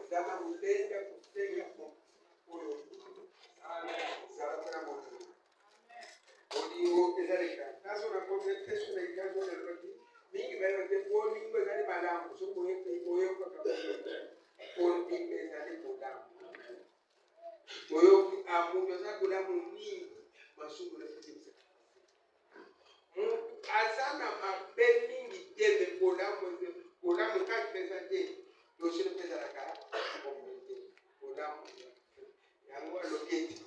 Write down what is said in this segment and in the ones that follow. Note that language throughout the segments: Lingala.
Zama mulenda kutenga moyo. Zama kuna moyo. Odiwo ezaleka. Nazo na komplektesu na ikazo na roti. Mingi bayo te boni ngani malamu. So moyo kwa kabisa. Boni ezali kudamu. Moyo amunyo za kudamu mingi masuku na kutimiza. Azana mabe mingi jebe kudamu kati pesa je. Doshiro pesa la kara. Kudamu. Yangu aloketi.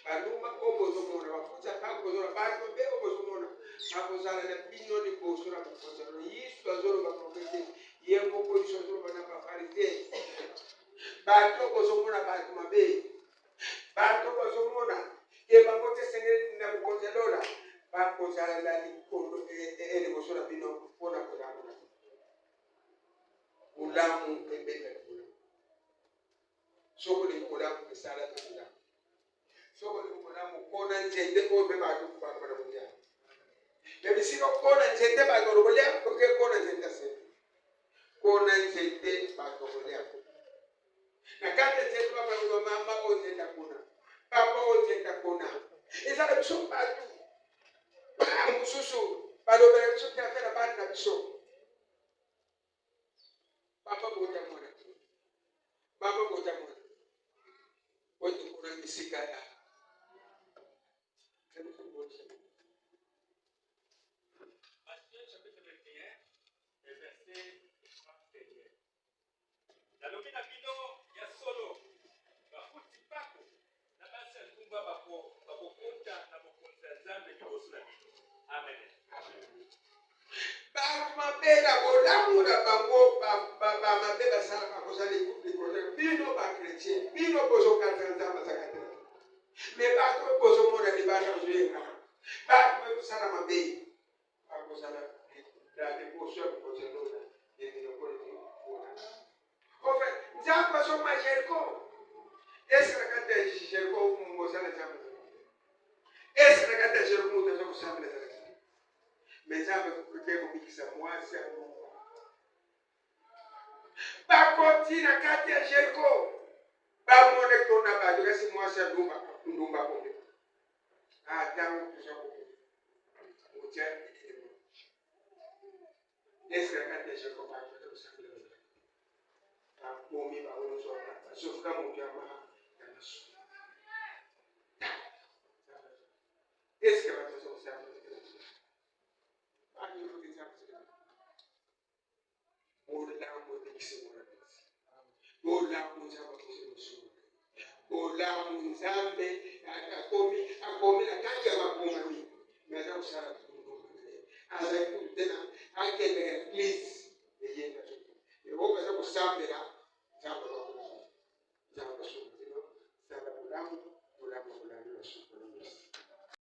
Baluma obozo mona bafuta kako zona bato be obozo mona akozala na bino ni bosura bafuta no yisu bazoro ba profete yemo ko yisu bazoro bana ba farisee bato obozo mona bato mabe bato obozo mona ke bangote sengere na kukonzelola bakozala na likondo ele bosura bino pona kolamu ulamu embeka kulamu soko ni kulamu kesala kulamu soko ni kulamu kona nzende ko be ba ku ba para mulia be sino kona nzende ba ko rolia ko ke kona nzende se kona nzende ba ko rolia na kata nzende ba ko mama o nzende kuna papa o nzende kuna isala biso ba tu ba mususu ba do be biso ta fera ba na biso papa bo ta mona baba bo ta mona o tu kuna misika ya Nalokina bino ya solo bafuti pako na basi ya ntumba bakokota na bokonzi ya Nzambe liboso na bino. Amen. Bato mabela bolamu na bango ba mabela sala bakozala likolo bino ba chrétien bino bozo kata Nzambe zakate me bato bozo mona ni bana ozoyenga bato bosala mabe bakozala dade boso kozelona ebino ko ni bona en fait Nzambe so ma Jericho esa kata Jericho mosala Nzambe esa kata Jericho mosala Nzambe Nzambe kuteko mikisa mwasi ya Mungu bakoti na kati ya Jericho bamone kona bado kasi mwasi ya ndumba kombe tangu tushapo ucha esa kati ya Jericho bado kusambila akomi ba unoso asofuka mtu ama na nasu esa kati ya kusambila Bola Nzambe akomi na kati ya makomami meza usara kutundu ala kutena akende please yenda tu yebo kaza kusambela